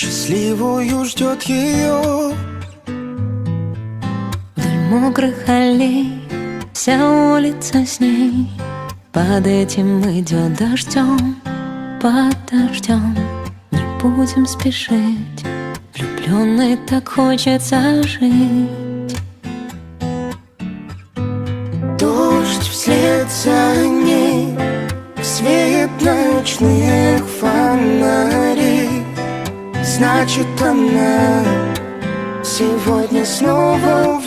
Счастливую ждет ее. Вдоль мокрых аллей вся улица с ней. Под этим идет дождем, под дождем. Не будем спешить, влюбленной так хочется жить. Дождь вслед за ней, свет ночных фонарей. Значит, она сегодня снова